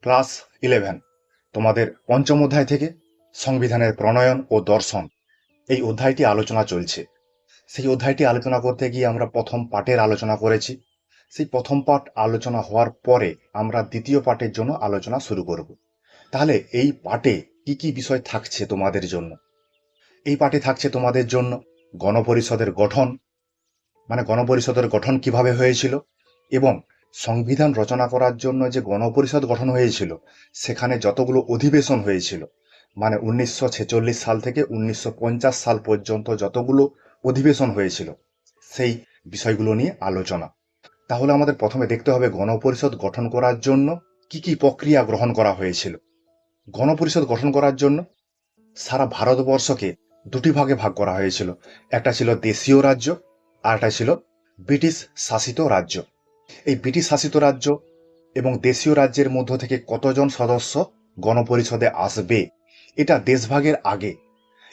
Class 11 তোমাদের পঞ্চম অধ্যায় থেকে সংবিধানের প্রণয়ন ও দর্শন এই অধ্যায়টি আলোচনা চলছে। সেই অধ্যায়টি আলোচনা করতে গিয়ে আমরা প্রথম পাঠের আলোচনা করেছি। সেই প্রথম পাঠ আলোচনা হওয়ার পরে আমরা দ্বিতীয় পাঠের জন্য আলোচনা শুরু করব। তাহলে এই পাঠে কি কি বিষয় থাকছে তোমাদের জন্য? এই পাঠে থাকছে তোমাদের জন্য গণপরিষদের গঠন, মানে গণপরিষদের গঠন কিভাবে হয়েছিল, এবং সংবিধান রচনা করার জন্য যে গণপরিষদ গঠন হয়েছিল সেখানে যতগুলো অধিবেশন হয়েছিল, মানে 1946 সাল থেকে 1950 সাল পর্যন্ত যতগুলো অধিবেশন হয়েছিল সেই বিষয়গুলো নিয়ে আলোচনা। তাহলে আমাদের প্রথমে দেখতে হবে গণপরিষদ গঠন করার জন্য কি কি প্রক্রিয়া গ্রহণ করা হয়েছিল। গণপরিষদ গঠন করার জন্য সারা ভারতবর্ষকে দুটি ভাগে ভাগ করা হয়েছিল। একটা ছিল দেশীয় রাজ্য, আর একটা ছিল ব্রিটিশ শাসিত রাজ্য। এই ব্রিটিশ শাসিত রাজ্য এবং দেশীয় রাজ্যের মধ্য থেকে কতজন সদস্য গণপরিষদে আসবে, এটা দেশভাগের আগে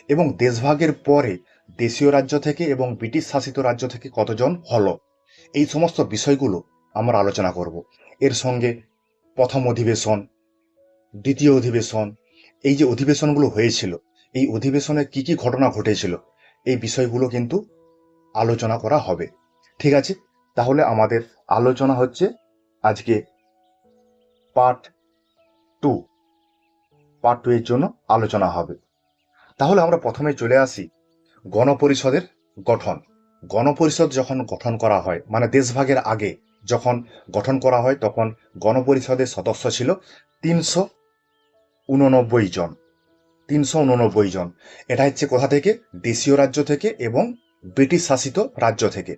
এবং দেশভাগের পরে দেশীয় রাজ্য থেকে এবং ব্রিটিশ শাসিত রাজ্য থেকে কতজন হলো, এই সমস্ত বিষয়গুলো আমরা আলোচনা করব। এর সঙ্গে প্রথম অধিবেশন, দ্বিতীয় অধিবেশন, এই যে অধিবেশনগুলো হয়েছিল এই অধিবেশনে কি কি ঘটনা ঘটেছিল এই বিষয়গুলো কিন্তু আলোচনা করা হবে। ঠিক আছে, তাহলে আমাদের আলোচনা হচ্ছে আজকে পার্ট টু। পার্ট টু এর জন্য আলোচনা হবে। তাহলে আমরা প্রথমে চলে আসি গণপরিষদের গঠন। গণপরিষদ যখন গঠন করা হয়, মানে দেশভাগের আগে যখন গঠন করা হয়, তখন গণপরিষদের সদস্য ছিল 389 জন। 389 জন। এটা হচ্ছে কোথা থেকে? দেশীয় রাজ্য থেকে এবং ব্রিটিশ শাসিত রাজ্য থেকে।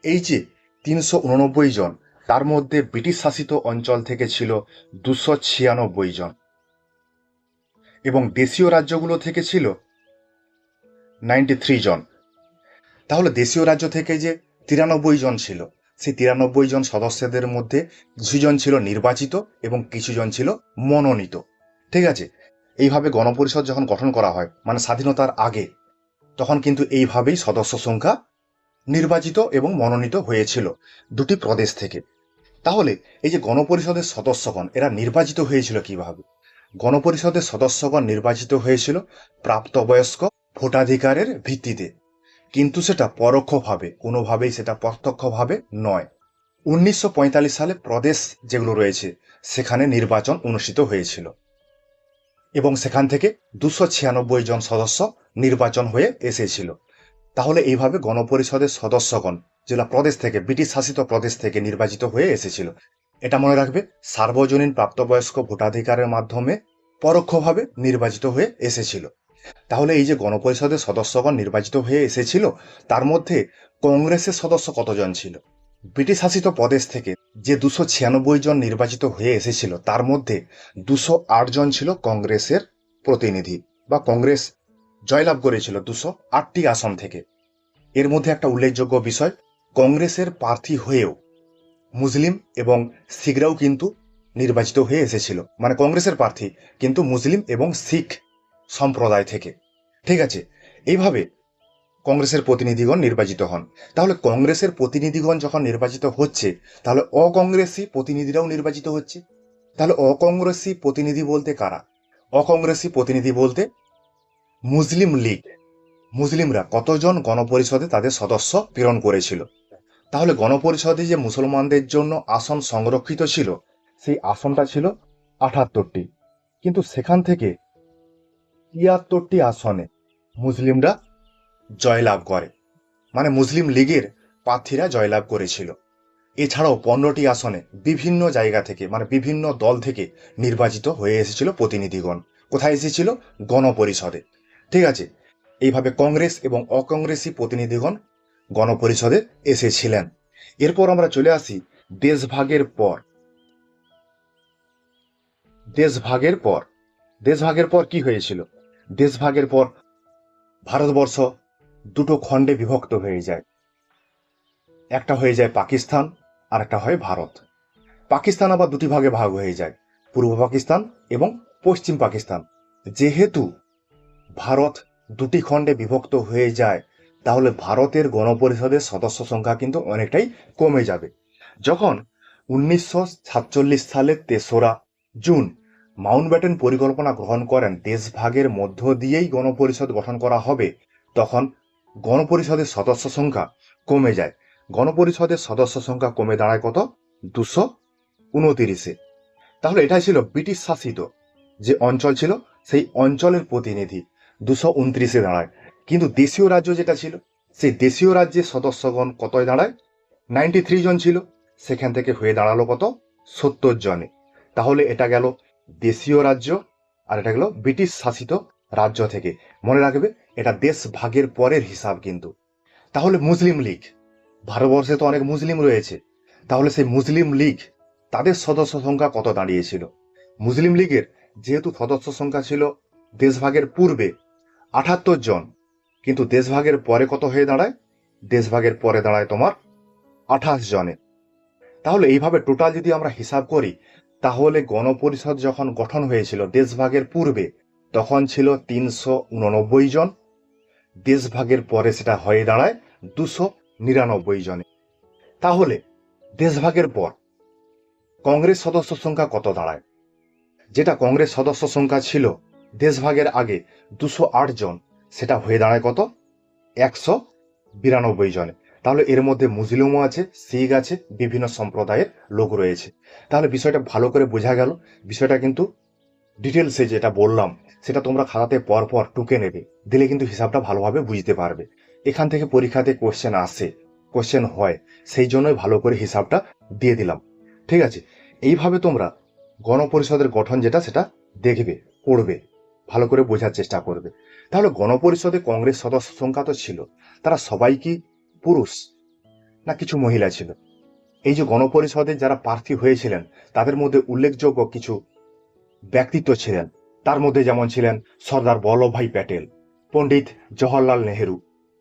এই যে 389 জন, তার মধ্যে ব্রিটিশ শাসিত অঞ্চল থেকে ছিল 296 জন এবং দেশীয় রাজ্যগুলো থেকে ছিল 93 জন। তাহলে দেশীয় রাজ্য থেকে যে 93 জন ছিল, সেই 93 জন সদস্যদের মধ্যে কিছুজন ছিল নির্বাচিত এবং কিছুজন ছিল মনোনীত। ঠিক আছে, এইভাবে গণপরিষদ যখন গঠন করা হয়, মানে স্বাধীনতার আগে, তখন কিন্তু এইভাবেই সদস্য সংখ্যা নির্বাচিত এবং মনোনীত হয়েছিল দুটি প্রদেশ থেকে। তাহলে এই যে গণপরিষদের সদস্যগণ এরা নির্বাচিত হয়েছিল কিভাবে? গণপরিষদের সদস্যগণ নির্বাচিত হয়েছিল প্রাপ্তবয়স্ক ভোটাধিকারের ভিত্তিতে, কিন্তু সেটা পরোক্ষভাবে, কোনোভাবেই সেটা প্রত্যক্ষভাবে নয়। 1945 সালে প্রদেশ যেগুলো রয়েছে সেখানে নির্বাচন অনুষ্ঠিত হয়েছিল এবং সেখান থেকে 296 জন সদস্য নির্বাচন হয়ে এসেছিল। তাহলে এইভাবে গণপরিষদের সদস্যগণ যেটা প্রদেশ থেকে, ব্রিটিশ শাসিত প্রদেশ থেকে নির্বাচিত হয়ে এসেছিল। এটা মনে রাখবে, সার্বজনীন প্রাপ্তবয়স্ক ভোটাধিকারের মাধ্যমে পরোক্ষভাবে নির্বাচিত হয়ে এসেছিল। তাহলে এই যে গণপরিষদের সদস্যগণ নির্বাচিত হয়ে এসেছিল, তার মধ্যে কংগ্রেসের সদস্য কতজন ছিল? ব্রিটিশ শাসিত প্রদেশ থেকে যে 296 জন নির্বাচিত হয়ে এসেছিল, তার মধ্যে 208 জন ছিল কংগ্রেসের প্রতিনিধি, বা কংগ্রেস জয়লাভ করেছিল 208টি আসন থেকে। এর মধ্যে একটা উল্লেখযোগ্য বিষয়, কংগ্রেসের প্রার্থী হয়েও মুসলিম এবং শিখরাও কিন্তু নির্বাচিত হয়ে এসেছিল, মানে কংগ্রেসের প্রার্থী কিন্তু মুসলিম এবং শিখ সম্প্রদায় থেকে। ঠিক আছে, এইভাবে কংগ্রেসের প্রতিনিধিগণ নির্বাচিত হন। তাহলে কংগ্রেসের প্রতিনিধিগণ যখন নির্বাচিত হচ্ছে, তাহলে অকংগ্রেসি প্রতিনিধিরাও নির্বাচিত হচ্ছে। তাহলে অকংগ্রেসি প্রতিনিধি বলতে কারা? অকংগ্রেসি প্রতিনিধি বলতে মুসলিম লীগ। মুসলিমরা কতজন গণপরিষদে তাদের সদস্য প্রেরণ করেছিল। তাহলে গণপরিষদে যে মুসলমানদের জন্য আসন সংরক্ষিত ছিল, সেই আসনটা ছিল 78টি, কিন্তু সেখান থেকে 73টি আসনে মুসলিমরা জয়লাভ করে, মানে মুসলিম লীগের প্রার্থীরা জয়লাভ করেছিল। এছাড়াও 15টি আসনে বিভিন্ন জায়গা থেকে, মানে বিভিন্ন দল থেকে নির্বাচিত হয়ে এসেছিল প্রতিনিধিগণ। কোথায় এসেছিল? গণপরিষদে। ঠিক আছে, এইভাবে কংগ্রেস এবং অকংগ্রেসি প্রতিনিধিগণ গণপরিষদে এসেছিলেন। এরপর আমরা চলে আসি দেশভাগের পর। দেশভাগের পর দেশভাগের পর কি হয়েছিল? দেশভাগের পর ভারতবর্ষ দুটো খণ্ডে বিভক্ত হয়ে যায়। একটা হয়ে যায় পাকিস্তান, আর একটা হয় ভারত। পাকিস্তান আবার দুটি ভাগে ভাগ হয়ে যায়, পূর্ব পাকিস্তান এবং পশ্চিম পাকিস্তান। যেহেতু ভারত দুটি খণ্ডে বিভক্ত হয়ে যায়, তাহলে ভারতের গণপরিষদের সদস্য সংখ্যা কিন্তু অনেকটাই কমে যাবে। যখন 1947 সালের 3রা জুন মাউন্টব্যাটেন পরিকল্পনা গ্রহণ করেন দেশভাগের মধ্য দিয়েই গণপরিষদ গঠন করা হবে, তখন গণপরিষদের সদস্য সংখ্যা কমে যায়। গণপরিষদের সদস্য সংখ্যা কমে দাঁড়ায় কত? 229। তাহলে এটাই ছিল ব্রিটিশ শাসিত যে অঞ্চল ছিল সেই অঞ্চলের প্রতিনিধি 229 দাঁড়ায়। কিন্তু দেশীয় রাজ্য যেটা ছিল সেই দেশীয় রাজ্যের সদস্যগণ কতয় দাঁড়ায়? 93 জন ছিল, সেখান থেকে হয়ে দাঁড়ালো কত? 70 জনে। তাহলে এটা গেল দেশীয় রাজ্য, আর এটা গেল ব্রিটিশ শাসিত রাজ্য থেকে। মনে রাখবে এটা দেশ ভাগের পরের হিসাব কিন্তু। তাহলে মুসলিম লীগ, ভারতবর্ষে তো অনেক মুসলিম রয়েছে, তাহলে সেই মুসলিম লীগ তাদের সদস্য সংখ্যা কত দাঁড়িয়েছিল? মুসলিম লীগের যেহেতু সদস্য সংখ্যা ছিল দেশভাগের পূর্বে 78 জন, কিন্তু দেশভাগের পরে কত হয়ে দাঁড়ায়? দেশভাগের পরে দাঁড়ায় তোমার 28 জনে। তাহলে এইভাবে টোটাল যদি আমরা হিসাব করি, তাহলে গণপরিষদ যখন গঠন হয়েছিল দেশভাগের পূর্বে তখন ছিল 389 জন, দেশভাগের পরে সেটা হয়ে দাঁড়ায় 299 জনে। তাহলে দেশভাগের পর কংগ্রেস সদস্য সংখ্যা কত দাঁড়ায়? যেটা কংগ্রেস সদস্য সংখ্যা ছিল দেশভাগের আগে 208 জন, সেটা হয়ে দাঁড়ায় কত? 192 জনে। তাহলে এর মধ্যে মুসলিমও আছে, শিখ আছে, বিভিন্ন সম্প্রদায়ের লোক রয়েছে। তাহলে বিষয়টা ভালো করে বোঝা গেল। বিষয়টা কিন্তু ডিটেলসে যেটা বললাম সেটা তোমরা খাতাতে পরপর টুকে নেবে, দিলে কিন্তু হিসাবটা ভালোভাবে বুঝতে পারবে। এখান থেকে পরীক্ষাতে কোশ্চেন আসে, কোশ্চেন হয়, সেই জন্যই ভালো করে হিসাবটা দিয়ে দিলাম। ঠিক আছে, এইভাবে তোমরা গণপরিষদের গঠন যেটা সেটা দেখবে, পড়বে, ভালো করে বোঝার চেষ্টা করবে। তাহলে গণপরিষদে কংগ্রেস সদস্য সংখ্যা তো ছিল, তারা সবাই কি পুরুষ না কিছু মহিলা ছিল? এই যে গণপরিষদে যারা প্রার্থী হয়েছিলেন তাদের মধ্যে উল্লেখযোগ্য কিছু ব্যক্তিত্ব ছিলেন। তার মধ্যে যেমন ছিলেন সর্দার বল্লভভাই প্যাটেল, পণ্ডিত জওহরলাল নেহেরু,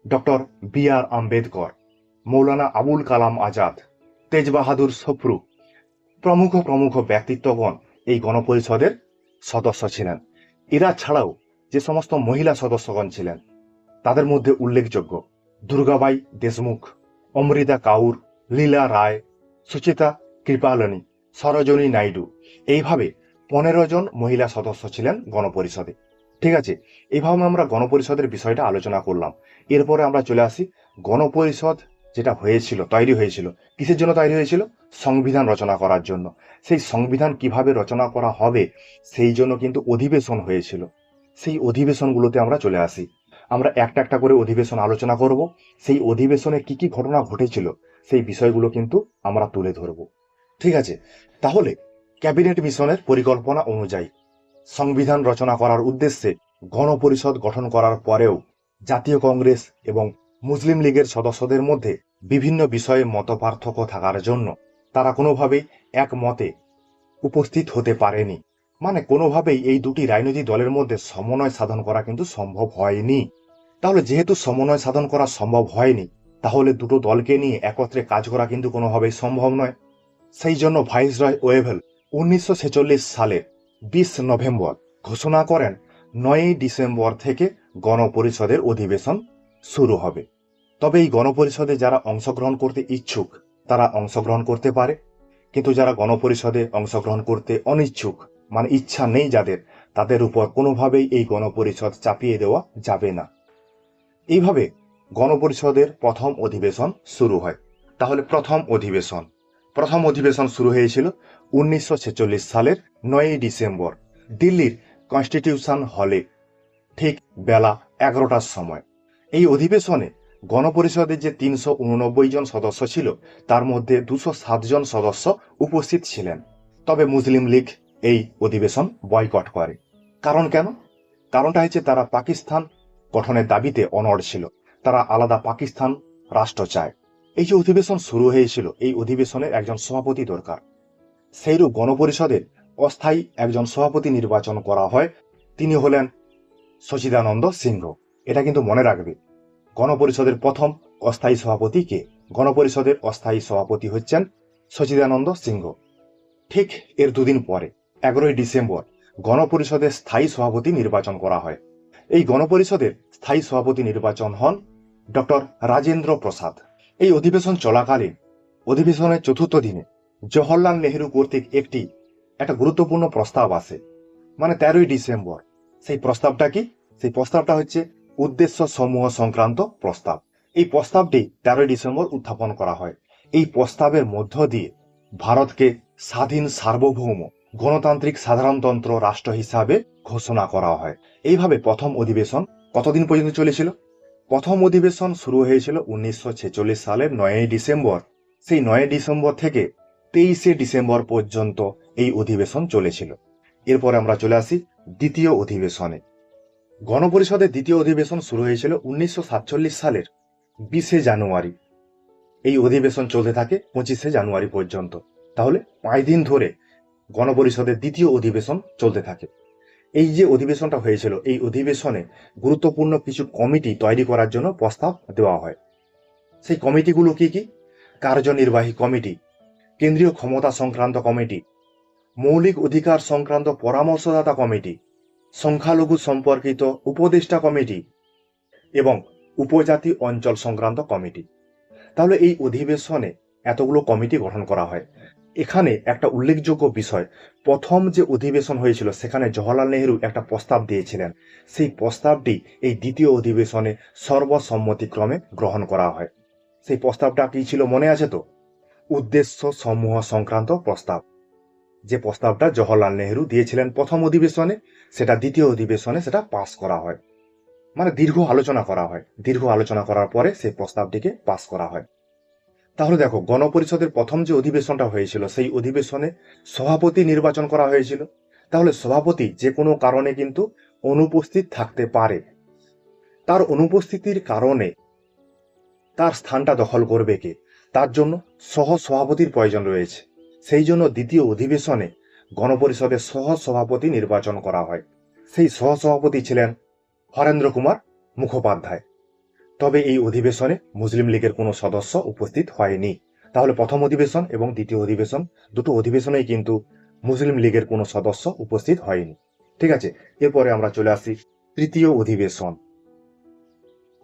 ডক্টর বি.আর. আম্বেদকর, মৌলানা আবুল কালাম আজাদ, তেজ বাহাদুর সফরু প্রমুখ প্রমুখ ব্যক্তিত্বগণ এই গণপরিষদের সদস্য ছিলেন। এরা ছাড়াও যে সমস্ত মহিলা সদস্যগণ ছিলেন তাদের মধ্যে উল্লেখযোগ্য দুর্গাবাই দেশমুখ, অমৃতা কাউর, লীলা রায়, সুচিতা কৃপালনী, সরোজিনী নাইডু, এইভাবে 15 জন মহিলা সদস্য ছিলেন গণপরিষদে। ঠিক আছে, এইভাবে আমরা গণপরিষদের বিষয়টা আলোচনা করলাম। এরপরে আমরা চলে আসি গণপরিষদ যেটা হয়েছিল, তৈরি হয়েছিল কিসের জন্য তৈরি হয়েছিল? সংবিধান রচনা করার জন্য। সেই সংবিধান কিভাবে রচনা করা হবে সেই জন্য কিন্তু অধিবেশন হয়েছিল। সেই অধিবেশনগুলোতে আমরা চলে আসি। আমরা একটা একটা করে অধিবেশন আলোচনা করব। সেই অধিবেশনে কি কি ঘটনা ঘটেছিল সেই বিষয়গুলো কিন্তু আমরা তুলে ধরব। ঠিক আছে, তাহলে ক্যাবিনেট মিশনের পরিকল্পনা অনুযায়ী সংবিধান রচনা করার উদ্দেশ্যে গণপরিষদ গঠন করার পরেও জাতীয় কংগ্রেস এবং মুসলিম লীগের সদস্যদের মধ্যে বিভিন্ন বিষয়ে মতপার্থক্য থাকার জন্য তারা কোনোভাবেই একমতে উপস্থিত হতে পারেনি। মানে কোনোভাবেই এই দুটি রাজনৈতিক দলের মধ্যে সমন্বয় সাধন করা কিন্তু সম্ভব হয়নি। তাহলে যেহেতু সমন্বয় সাধন করা সম্ভব হয়নি, তাহলে দুটো দলকে নিয়ে একত্রে কাজ করা কিন্তু কোনোভাবেই সম্ভব নয়। সেই জন্য ভাইসরয় ওয়েভেল 1946 সালের 20 নভেম্বর ঘোষণা করেন 9 ডিসেম্বর থেকে গণপরিষদের অধিবেশন শুরু হবে। তবে এই গণপরিষদে যারা অংশগ্রহণ করতে ইচ্ছুক তারা অংশগ্রহণ করতে পারে, কিন্তু যারা গণপরিষদে অংশগ্রহণ করতে অনিচ্ছুক, মানে ইচ্ছা নেই যাদের, তাদের উপর কোনোভাবেই এই গণপরিষদ চাপিয়ে দেওয়া যাবে না। এইভাবে গণপরিষদের প্রথম অধিবেশন শুরু হয়। তাহলে প্রথম অধিবেশন শুরু হয়েছিল 1946 সালের 9 ডিসেম্বর দিল্লির কনস্টিটিউশন হলে, ঠিক বেলা 11টার সময়। এই অধিবেশনে গণপরিষদের যে 389 জন সদস্য ছিল তার মধ্যে 207 জন সদস্য উপস্থিত ছিলেন। তবে মুসলিম লীগ এই অধিবেশন বয়কট করে। কারণ কেন? কারণটা হচ্ছে তারা পাকিস্তান গঠনের দাবিতে অনড় ছিল, তারা আলাদা পাকিস্তান রাষ্ট্র চায়। এই যে অধিবেশন শুরু হয়েছিল, এই অধিবেশনের একজন সভাপতি দরকার। সেইরূপ গণপরিষদের অস্থায়ী একজন সভাপতি নির্বাচন করা হয়, তিনি হলেন সচিদানন্দ সিংহ। এটা কিন্তু মনে রাখবে, গণপরিষদের প্রথম অস্থায়ী সভাপতি কে? গণপরিষদের অস্থায়ী সভাপতি হচ্ছেন সচিদানন্দ সিংহ। ঠিক এর দুদিন পরে 11 ডিসেম্বর গণপরিষদের স্থায়ী সভাপতি নির্বাচন করা হয়। এই গণপরিষদের স্থায়ী সভাপতি নির্বাচন হন ডক্টর রাজেন্দ্র প্রসাদ। এই অধিবেশন চলাকালীন অধিবেশনের চতুর্থ দিনে জওহরলাল নেহেরু কর্তৃক একটি একটা গুরুত্বপূর্ণ প্রস্তাব আসে, মানে 13ই ডিসেম্বর। সেই প্রস্তাবটা কি? সেই প্রস্তাবটা হচ্ছে উদ্দেশ্য সমূহ সংক্রান্ত প্রস্তাব। এই প্রস্তাবটি 13ই ডিসেম্বর উত্থাপন করা হয়। এই প্রস্তাবের মধ্য দিয়ে ভারতকে স্বাধীন সার্বভৌম গণতান্ত্রিক সাধারণতন্ত্র রাষ্ট্র হিসাবে ঘোষণা করা হয়। এইভাবে প্রথম অধিবেশন কতদিন পর্যন্ত চলেছিল? প্রথম অধিবেশন শুরু হয়েছিল 1946 সালের 9ই ডিসেম্বর। সেই 9ই ডিসেম্বর থেকে 23শে ডিসেম্বর পর্যন্ত এই অধিবেশন চলেছিল। এরপরে আমরা চলে আসি দ্বিতীয় অধিবেশনে। গণপরিষদের দ্বিতীয় অধিবেশন শুরু হয়েছিল 1947 সালের 20শে জানুয়ারি। এই অধিবেশন চলতে থাকে 25শে জানুয়ারি পর্যন্ত। তাহলে 5 দিন ধরে গণপরিষদের দ্বিতীয় অধিবেশন চলতে থাকে। এই যে অধিবেশনটা হয়েছিল, এই অধিবেশনে গুরুত্বপূর্ণ কিছু কমিটি তৈরি করার জন্য প্রস্তাব দেওয়া হয়। সেই কমিটিগুলো কি কি? কার্যনির্বাহী কমিটি, কেন্দ্রীয় ক্ষমতা সংক্রান্ত কমিটি, মৌলিক অধিকার সংক্রান্ত পরামর্শদাতা কমিটি, সংখ্যালঘু সম্পর্কিত উপদেষ্টা কমিটি এবং উপজাতি অঞ্চল সংক্রান্ত কমিটি। তাহলে এই অধিবেশনে এতগুলো কমিটি গঠন করা হয়। এখানে একটা উল্লেখযোগ্য বিষয়, প্রথম যে অধিবেশন হয়েছিল সেখানে জওহরলাল নেহরু একটা প্রস্তাব দিয়েছিলেন। সেই প্রস্তাবটি এই দ্বিতীয় অধিবেশনে সর্বসম্মতিক্রমে গ্রহণ করা হয়। সেই প্রস্তাবটা কি ছিল মনে আছে তো? উদ্দেশ্য সমূহ সংক্রান্ত প্রস্তাব। যে প্রস্তাবটা জওহরলাল নেহরু দিয়েছিলেন প্রথম অধিবেশনে, সেটা দ্বিতীয় অধিবেশনে সেটা পাস করা হয়। মানে দীর্ঘ আলোচনা করা হয়, দীর্ঘ আলোচনা করার পরে সেই প্রস্তাবটিকে পাস করা হয়। তাহলে দেখো, গণপরিষদের প্রথম যে অধিবেশনটা হয়েছিল সেই অধিবেশনে সভাপতি নির্বাচন করা হয়েছিল। তাহলে সভাপতি যে কোনো কারণে কিন্তু অনুপস্থিত থাকতে পারে। তার অনুপস্থিতির কারণে তার স্থানটা দখল করবে কে? তার জন্য সহ সভাপতির প্রয়োজন রয়েছে। সেই জন্য দ্বিতীয় অধিবেশনে গণপরিষদের সহ সভাপতি নির্বাচন করা হয়। সেই সহ সভাপতি ছিলেন হরেন্দ্র কুমার মুখোপাধ্যায়। তবে এই অধিবেশনে মুসলিম লীগের কোনো সদস্য উপস্থিত হয়নি। তাহলে প্রথম অধিবেশন এবং দ্বিতীয় অধিবেশন, দুটো অধিবেশনেই কিন্তু মুসলিম লীগের কোনো সদস্য উপস্থিত হয়নি। ঠিক আছে, এরপরে আমরা চলে আসি তৃতীয় অধিবেশন।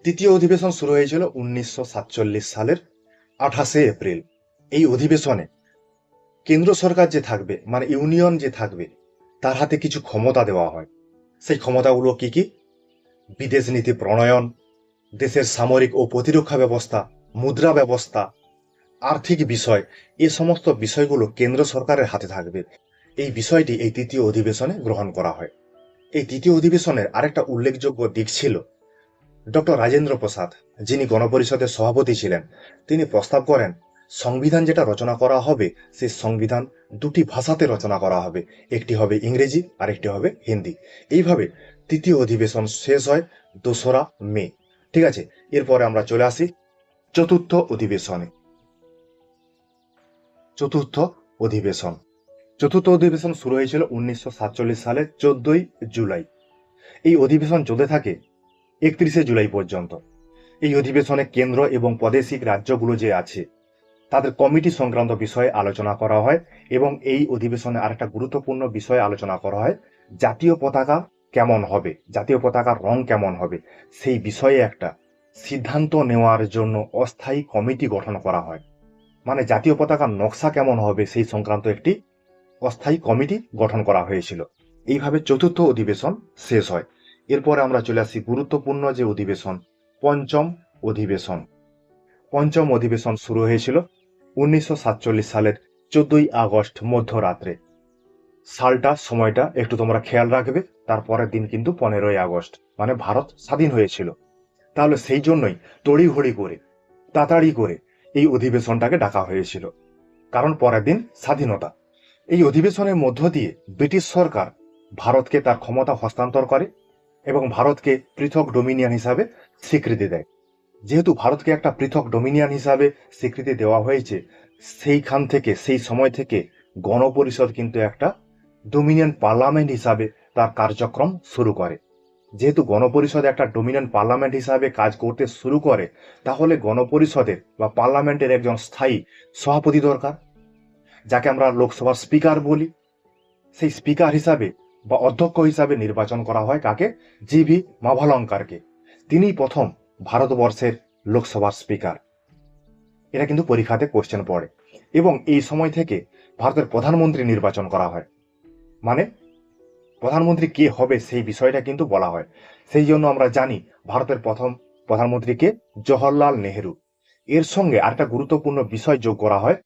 তৃতীয় অধিবেশন শুরু হয়েছিল 1947 সালের 28শে এপ্রিল। এই অধিবেশনে কেন্দ্র সরকার যে থাকবে, মানে ইউনিয়ন যে থাকবে, তার হাতে কিছু ক্ষমতা দেওয়া হয়। সেই ক্ষমতাগুলো কি কি? বিদেশ নীতি প্রণয়ন, দেশের সামরিক ও প্রতিরক্ষা ব্যবস্থা, মুদ্রা ব্যবস্থা, আর্থিক বিষয়, এ সমস্ত বিষয়গুলো কেন্দ্র সরকারের হাতে থাকবে। এই বিষয়টি এই তৃতীয় অধিবেশনে গ্রহণ করা হয়। এই তৃতীয় অধিবেশনের আরেকটা উল্লেখযোগ্য দিক ছিল, ডক্টর রাজেন্দ্র প্রসাদ, যিনি গণপরিষদের সভাপতি ছিলেন, তিনি প্রস্তাব করেন সংবিধান যেটা রচনা করা হবে সেই সংবিধান দুটি ভাষাতে রচনা করা হবে, একটি হবে ইংরেজি আর একটি হবে হিন্দি। এইভাবে তৃতীয় অধিবেশন শেষ হয় 2রা মে। ঠিক আছে, এরপরে আমরা চলে আসি চতুর্থ অধিবেশনে। চতুর্থ অধিবেশন চতুর্থ অধিবেশন শুরু হয়েছিল 1947 সালের 14ই জুলাই। এই অধিবেশন চলতে থাকে 31শে জুলাই পর্যন্ত। এই অধিবেশনে কেন্দ্র এবং প্রাদেশিক রাজ্যগুলো যে আছে তাদের কমিটি সংক্রান্ত বিষয়ে আলোচনা করা হয় এবং এই অধিবেশনে আরেকটা গুরুত্বপূর্ণ বিষয়ে আলোচনা করা হয়, জাতীয় পতাকা কেমন হবে, জাতীয় পতাকার রং কেমন হবে, সেই বিষয়ে একটা সিদ্ধান্ত নেওয়ার জন্য অস্থায়ী কমিটি গঠন করা হয়। মানে জাতীয় পতাকার নকশা কেমন হবে সেই সংক্রান্ত একটি অস্থায়ী কমিটি গঠন করা হয়েছিল। এইভাবে চতুর্থ অধিবেশন শেষ হয়। এরপরে আমরা চলে আসি গুরুত্বপূর্ণ যে অধিবেশন, পঞ্চম অধিবেশন। পঞ্চম অধিবেশন শুরু হয়েছিল 1947 সালের 14ই আগস্ট মধ্যরাত্রে। সালটা, সময়টা একটু তোমরা খেয়াল রাখবে। তারপরের দিন কিন্তু 15ই আগস্ট, মানে ভারত স্বাধীন হয়েছিল। তাহলে সেই জন্যই তড়িঘড়ি করে, তাড়াতাড়ি করে এই অধিবেশনটাকে ডাকা হয়েছিল, কারণ পরের দিন স্বাধীনতা। এই অধিবেশনের মধ্য দিয়ে ব্রিটিশ সরকার ভারতকে তার ক্ষমতা হস্তান্তর করে এবং ভারতকে পৃথক ডোমিনিয়ন হিসাবে স্বীকৃতি দেয়। যেহেতু ভারতকে একটা পৃথক ডোমিনিয়ন হিসাবে স্বীকৃতি দেওয়া হয়েছে, সেইখান থেকে, সেই সময় থেকে গণপরিষদ কিন্তু একটা ডোমিনিয়ন পার্লামেন্ট হিসাবে তার কার্যক্রম শুরু করে। যেহেতু গণপরিষদ একটা ডোমিনিয়ন পার্লামেন্ট হিসাবে কাজ করতে শুরু করে, তাহলে গণপরিষদের বা পার্লামেন্টের একজন স্থায়ী সভাপতি দরকার, যাকে আমরা লোকসভার স্পিকার বলি। সেই স্পিকার হিসাবে বা অধ্যক্ষ হিসাবে নির্বাচন করা হয় কাকে? জিভি মাভালঙ্কারকে। তিনিই প্রথম ভারতবর্ষের লোকসভার স্পিকার। এটা কিন্তু পরীক্ষাতে কোশ্চেন পড়ে। এবং এই সময় থেকে ভারতের প্রধানমন্ত্রী নির্বাচন করা হয়। মানে প্রধানমন্ত্রী কে হবে সেই বিষয়টা কিন্তু বলা হয়। সেই জন্য আমরা জানি ভারতের প্রথম প্রধানমন্ত্রী কে, জওহরলাল নেহেরু। এর সঙ্গে আরেকটা গুরুত্বপূর্ণ বিষয় যোগ করা হয়,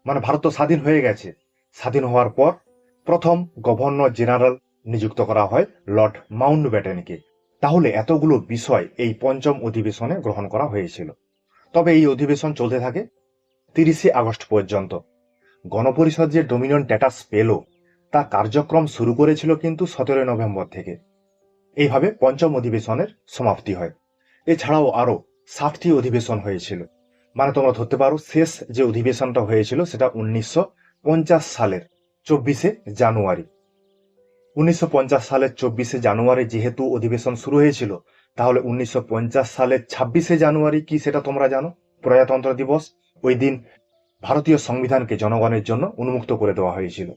মানে ভারত তো স্বাধীন হয়ে গেছে, স্বাধীন হওয়ার পর প্রথম গভর্নর জেনারেল নিযুক্ত করা হয় লর্ড মাউন্টব্যাটেনকে। তাহলে এতগুলো বিষয় এই পঞ্চম অধিবেশনে গ্রহণ করা হয়েছিল। তবে এই অধিবেশন চলতে থাকে 30শে আগস্ট পর্যন্ত। গণপরিষদ যে ডোমিনিয়ন স্ট্যাটাস পেল, তার কার্যক্রম শুরু করেছিল কিন্তু 17ই নভেম্বর থেকে। এইভাবে পঞ্চম অধিবেশনের সমাপ্তি হয়। এছাড়াও আরো 60টি অধিবেশন হয়েছিল। মানে তোমরা ধরতে পারো শেষ যে অধিবেশনটা হয়েছিল সেটা 1950 সালের 24শে জানুয়ারি। 1950 সালের 24শে জানুয়ারি যেহেতু অধিবেশন শুরু হয়েছিল, তাহলে 1950 সালের 26শে জানুয়ারি কি সেটা তোমরা জানো? প্রজাতন্ত্র দিবস। ওই দিন ভারতীয় সংবিধানকে জনগণের জন্য উন্মুক্ত করে দেওয়া হয়েছিল।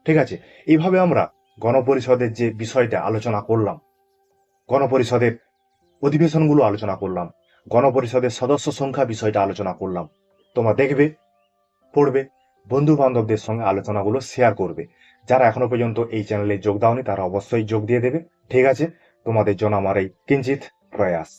ঠিক আছে, এইভাবে আমরা গণপরিষদের যে বিষয়টা আলোচনা করলাম, গণপরিষদের অধিবেশনগুলো আলোচনা করলাম, গণপরিষদের সদস্য সংখ্যা বিষয়টা আলোচনা করলাম। তোমরা দেখবে, পড়বে, বন্ধু বান্ধবদের সঙ্গে আলোচনাগুলো শেয়ার করবে। যারা এখনো পর্যন্ত এই চ্যানেলে যোগ দাওনি তারা অবশ্যই যোগ দিয়ে দেবে। ঠিক আছে, তোমাদের জন্য আমার এই কিঞ্চিত প্রয়াস।